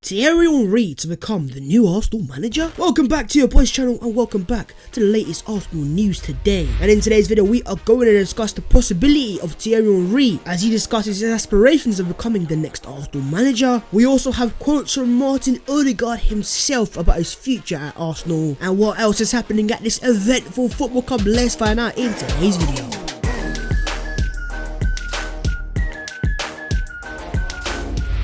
Thierry Henry to become the new Arsenal manager? Welcome back to your boys channel and welcome back to the latest Arsenal news today. And in today's video we are going to discuss the possibility of Thierry Henry as he discusses his aspirations of becoming the next Arsenal manager. We also have quotes from Martin Odegaard himself about his future at Arsenal. And what else is happening at this eventful football club? Let's find out in today's video.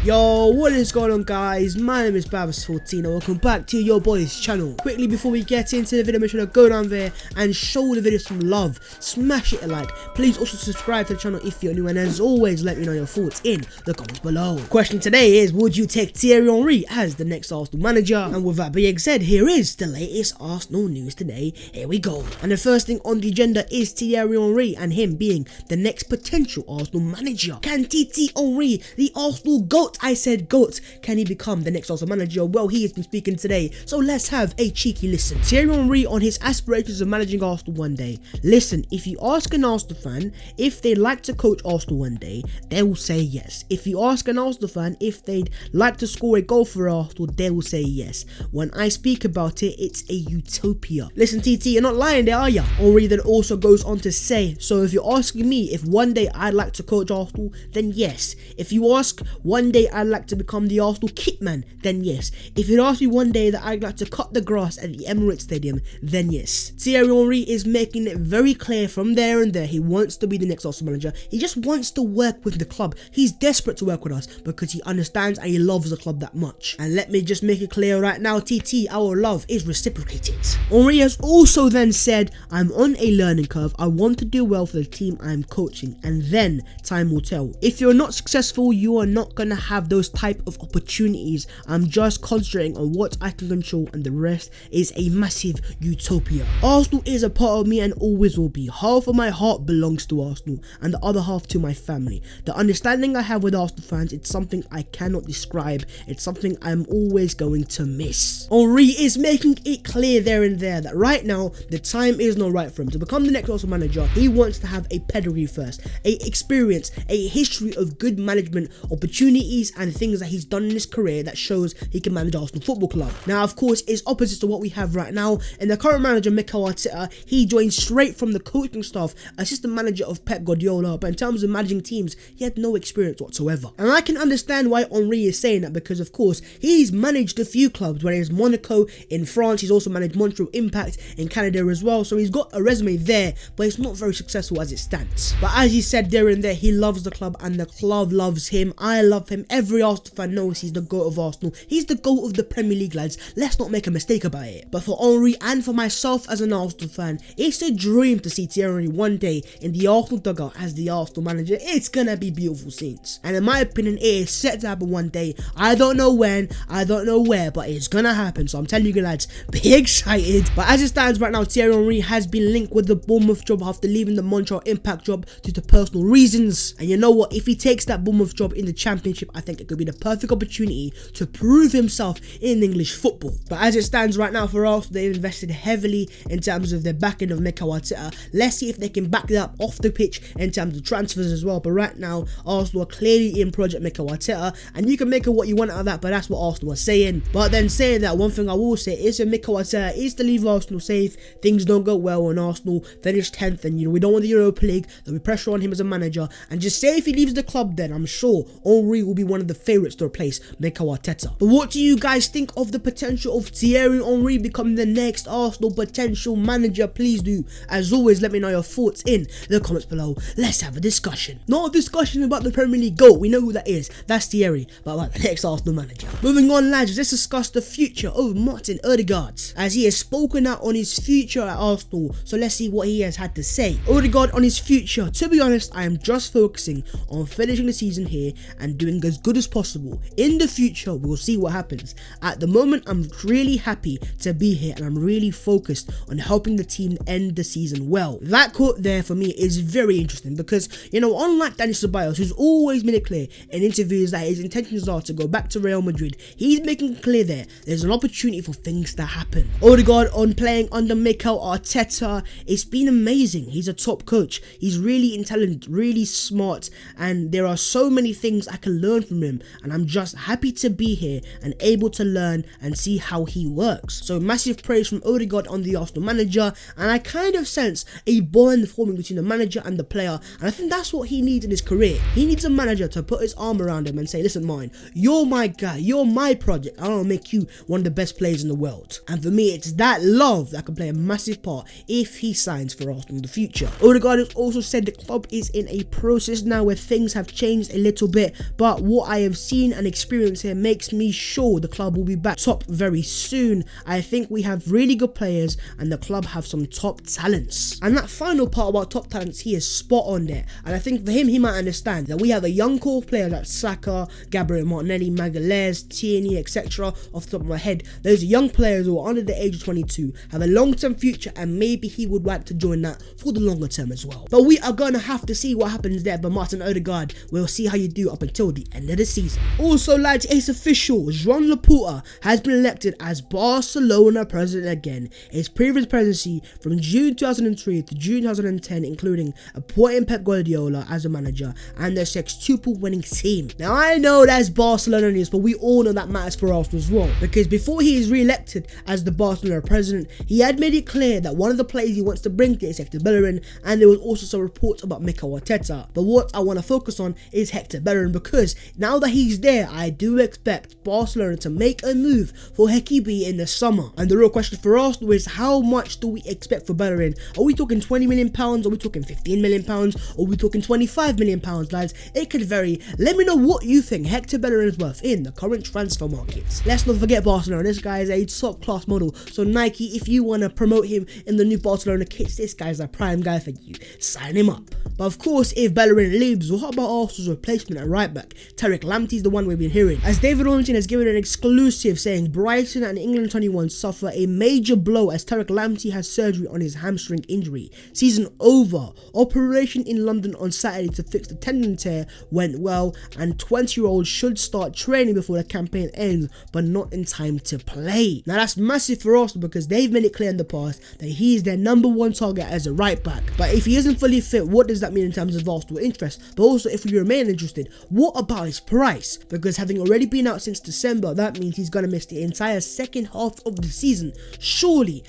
Yo, what is going on guys? My name is Babs14 and welcome back to your boys channel. Quickly before we get into the video, make sure to go down there and show the video some love. Smash it a like. Please also subscribe to the channel if you're new, and as always let me know your thoughts in the comments below. Question today is, would you take Thierry Henry as the next Arsenal manager? And with that being said, here is the latest Arsenal news today. Here we go. And the first thing on the agenda is Thierry Henry and him being the next potential Arsenal manager. Can Thierry Henry, the Arsenal GOAT, I said GOAT, can he become the next Arsenal manager? Well, he has been speaking today, so let's have a cheeky listen. Thierry Henry on his aspirations of managing Arsenal one day. Listen, if you ask an Arsenal fan if they'd like to coach Arsenal one day, they will say yes. If you ask an Arsenal fan if they'd like to score a goal for Arsenal, they will say yes. When I speak about it, it's a utopia. Listen, TT, you're not lying there, are ya? Henry then also goes on to say, so if you're asking me if one day I'd like to coach Arsenal, then yes. If you ask one day I'd like to become the Arsenal kitman, then yes. If you'd ask me one day that I'd like to cut the grass at the Emirates Stadium, then yes. Thierry Henry is making it very clear from there and there he wants to be the next Arsenal manager. He just wants to work with the club. He's desperate to work with us because he understands and he loves the club that much. And let me just make it clear right now, TT, our love is reciprocated. Henry has also then said, I'm on a learning curve. I want to do well for the team I'm coaching, and then time will tell. If you're not successful, you are not going to have those type of opportunities. I'm just concentrating on what I can control, and the rest is a massive utopia. Arsenal is a part of me and always will be. Half of my heart belongs to Arsenal and the other half to my family. The understanding I have with Arsenal fans, it's something I cannot describe. It's something I'm always going to miss. Henry is making it clear there and there that right now the time is not right for him to become the next Arsenal manager. He wants to have a pedigree first, a experience, a history of good management opportunities and things that he's done in his career that shows he can manage Arsenal Football Club. Now, of course, it's opposite to what we have right now. And the current manager, Mikel Arteta, he joined straight from the coaching staff, assistant manager of Pep Guardiola, but in terms of managing teams, he had no experience whatsoever. And I can understand why Henry is saying that because, of course, he's managed a few clubs, whether it's Monaco in France, he's also managed Montreal Impact in Canada as well, so he's got a resume there, but it's not very successful as it stands. But as he said there and there, he loves the club and the club loves him. I love him. Every Arsenal fan knows he's the GOAT of Arsenal. He's the GOAT of the Premier League, lads. Let's not make a mistake about it. But for Henry and for myself as an Arsenal fan, it's a dream to see Thierry Henry one day in the Arsenal dugout as the Arsenal manager. It's gonna be beautiful scenes. And in my opinion, it is set to happen one day. I don't know when, I don't know where, but it's gonna happen. So I'm telling you lads, be excited. But as it stands right now, Thierry Henry has been linked with the Bournemouth job after leaving the Montreal Impact job due to personal reasons. And you know what? If he takes that Bournemouth job in the Championship, I think it could be the perfect opportunity to prove himself in English football. But as it stands right now for Arsenal, they've invested heavily in terms of their backing of Mikel Arteta. Let's see if they can back that up off the pitch in terms of transfers as well. But right now, Arsenal are clearly in Project Mikel Arteta, and you can make it what you want out of that, but that's what Arsenal are saying. But then saying that, one thing I will say is if Mikel Arteta is to leave Arsenal safe, things don't go well and Arsenal finish 10th, and we don't want the Europa League, there'll be pressure on him as a manager, and just say if he leaves the club, then I'm sure Henry will be one of the favourites to replace Mikel Arteta. But what do you guys think of the potential of Thierry Henry becoming the next Arsenal potential manager? Please do, as always, let me know your thoughts in the comments below. Let's have a discussion. Not a discussion about the Premier League GOAT, we know who that is, that's Thierry, but about the next Arsenal manager. Moving on lads, let's discuss the future of Martin Odegaard, as he has spoken out on his future at Arsenal, so let's see what he has had to say. Odegaard on his future: to be honest, I am just focusing on finishing the season here and doing as good as possible. In the future, we'll see what happens. At the moment, I'm really happy to be here and I'm really focused on helping the team end the season well. That quote there for me is very interesting because, unlike Dani Ceballos, who's always made it clear in interviews that his intentions are to go back to Real Madrid, he's making it clear there's an opportunity for things to happen. Ødegaard on playing under Mikel Arteta, it's been amazing. He's a top coach. He's really intelligent, really smart, and there are so many things I can learn from him, and I'm just happy to be here and able to learn and see how he works. So massive praise from Ødegaard on the Arsenal manager, and I kind of sense a bond forming between the manager and the player, and I think that's what he needs in his career. He needs a manager to put his arm around him and say, listen mine, you're my guy, you're my project, I want to make you one of the best players in the world. And for me, it's that love that can play a massive part if he signs for Arsenal in the future. Ødegaard has also said the club is in a process now where things have changed a little bit, but what I have seen and experienced here makes me sure the club will be back top very soon. I think we have really good players and the club have some top talents. And that final part about top talents, he is spot on there. And I think for him, he might understand that we have a young core player like Saka, Gabriel Martinelli, Magalhaes, Tierney, etc. Off the top of my head, those are young players who are under the age of 22, have a long-term future, and maybe he would like to join that for the longer term as well. But we are going to have to see what happens there. But Martin Odegaard, we'll see how you do up until the end of the season. Also, lads, it's official. Joan Laporta has been elected as Barcelona president again. His previous presidency from June 2003 to June 2010, including appointing Pep Guardiola as a manager and their sextuple winning team. Now, I know that's Barcelona news, but we all know that matters for Arsenal as well, because before he is re-elected as the Barcelona president, he had made it clear that one of the players he wants to bring to is Hector Bellerin, and there was also some reports about Mikel Arteta. But what I want to focus on is Hector Bellerin, because now that he's there, I do expect Barcelona to make a move for Hecky B in the summer. And the real question for Arsenal is, how much do we expect for Bellerin? Are we talking £20 million? Are we talking £15 million? Are we talking £25 million, lads? It could vary. Let me know what you think Hector Bellerin is worth in the current transfer markets. Let's not forget Barcelona. This guy is a top class model. So Nike, if you want to promote him in the new Barcelona kits, this guy's a prime guy for you. Sign him up. But of course, if Bellerin leaves, what about Arsenal's replacement at right back? Tariq Lamptey's the one we've been hearing, as David Ornstein has given an exclusive saying Brighton and England 21 suffer a major blow as Tariq Lamptey has surgery on his hamstring injury. Season over. Operation in London on Saturday to fix the tendon tear went well, and 20-year-old should start training before the campaign ends, but not in time to play. Now that's massive for Arsenal, because they've made it clear in the past that he is their #1 target as a right back. But if he isn't fully fit, what does that mean in terms of Arsenal interest? But also, if we remain interested, what about his price? Because having already been out since December, that means he's going to miss the entire second half of the season. Surely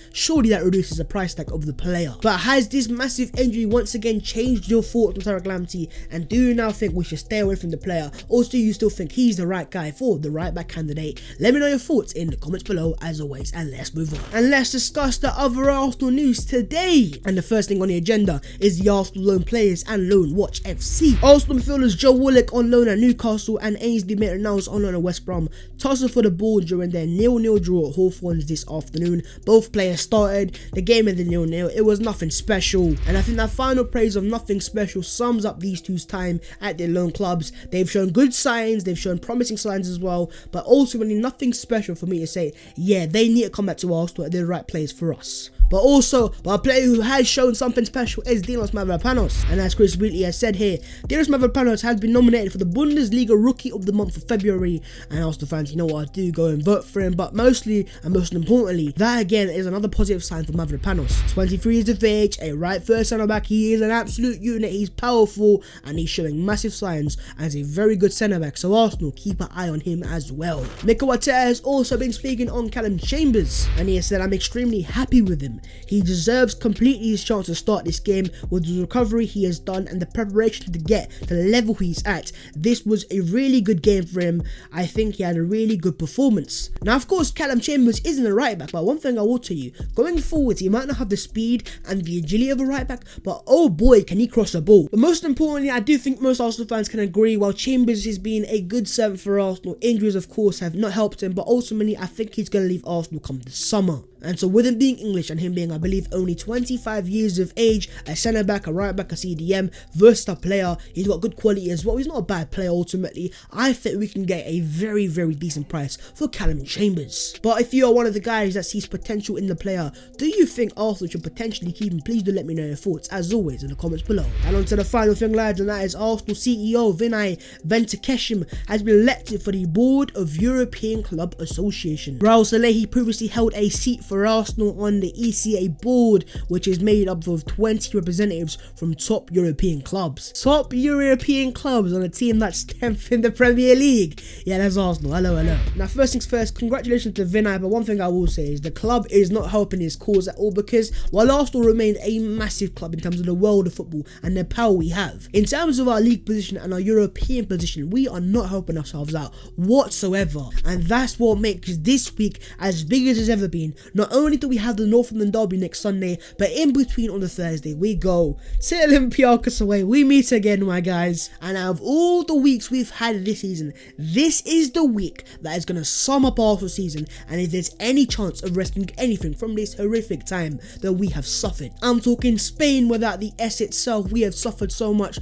that reduces the price tag of the player. But has this massive injury once again changed your thoughts on Tariq Lamptey? And do you now think we should stay away from the player? Or do you still think he's the right guy for the right back candidate? Let me know your thoughts in the comments below as always, and let's move on. And let's discuss the other Arsenal news today. And the first thing on the agenda is the Arsenal loan players and loan watch FC. Arsenal midfielders Joe Willock on loan at Newcastle and Ainsley Maitland-Niles on loan at West Brom tussled for the ball during their 0-0 draw at Hawthorns this afternoon. Both players started the game in the 0-0. It was nothing special, and I think that final praise of nothing special sums up these two's time at their loan clubs. They've shown good signs, they've shown promising signs as well, but ultimately nothing special for me to say, yeah, they need to come back to Arsenal at the right place for us. But a player who has shown something special is Dinos Mavropanos. And as Chris Wheatley has said here, Dinos Mavropanos has been nominated for the Bundesliga Rookie of the Month for February. And Arsenal fans, you know what I do, go and vote for him. But mostly, and most importantly, that again is another positive sign for Mavropanos. 23 years of age, a right first centre back, he is an absolute unit, he's powerful, and he's showing massive signs as a very good centre back. So Arsenal, keep an eye on him as well. Mikel Arteta has also been speaking on Callum Chambers, and he has said, I'm extremely happy with him. He deserves completely his chance to start this game with the recovery he has done and the preparation to get to the level he's at. This was a really good game for him. I think he had a really good performance. Now, of course, Callum Chambers isn't a right back, but one thing I will tell you, going forward, he might not have the speed and the agility of a right back, but oh boy, can he cross the ball. But most importantly, I do think most Arsenal fans can agree, while Chambers has been a good servant for Arsenal, injuries of course have not helped him, but ultimately I think he's going to leave Arsenal come the summer. And so with him being English and him being, I believe, only 25 years of age, a centre back, a right back, a CDM, versatile player, he's got good quality as well. He's not a bad player ultimately. I think we can get a very, very decent price for Callum Chambers. But if you are one of the guys that sees potential in the player, do you think Arsenal should potentially keep him? Please do let me know your thoughts as always in the comments below. And on to the final thing, lads, and that is Arsenal CEO Vinay Ventukesham has been elected for the board of European Club Association. Raul Salehi previously held a seat for Arsenal on the ECA board, which is made up of 20 representatives from top European clubs. Top European clubs on a team that's 10th in the Premier League. Yeah, that's Arsenal. Hello. Now, first things first, congratulations to Vinay, but one thing I will say is the club is not helping his cause at all, because while Arsenal remained a massive club in terms of the world of football and the power we have, in terms of our league position and our European position, we are not helping ourselves out whatsoever. And that's what makes this week as big as it's ever been. Not only do we have the North London derby next Sunday, but in between on the Thursday, we go to Olympiacos away. We meet again, my guys. And out of all the weeks we've had this season, this is the week that is going to sum up Arsenal's season, and if there's any chance of rescuing anything from this horrific time that we have suffered. I'm talking Spain without the S itself. We have suffered so much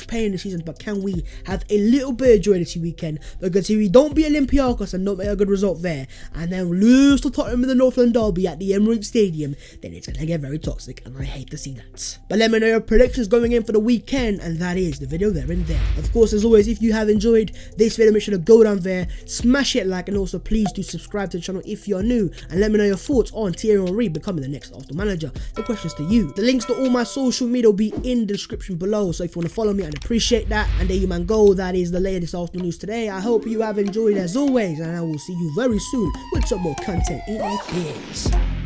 pain this season, but can we have a little bit of joy this weekend? Because if we don't beat Olympiacos and don't make a good result there, and then lose to Tottenham in the North London derby at the Emirates Stadium, then it's going to get very toxic, and I hate to see that. But let me know your predictions going in for the weekend, and that is the video there and there. Of course, as always, if you have enjoyed this video, make sure to go down there, smash it like, and also please do subscribe to the channel if you're new, and let me know your thoughts on Thierry Henry becoming the next Arsenal manager. The question's to you. The links to all my social media will be in the description below, so if you want to follow me, I'd appreciate that. And there you man go, that is the latest Arsenal news today. I hope you have enjoyed as always, and I will see you very soon with some more content in my videos.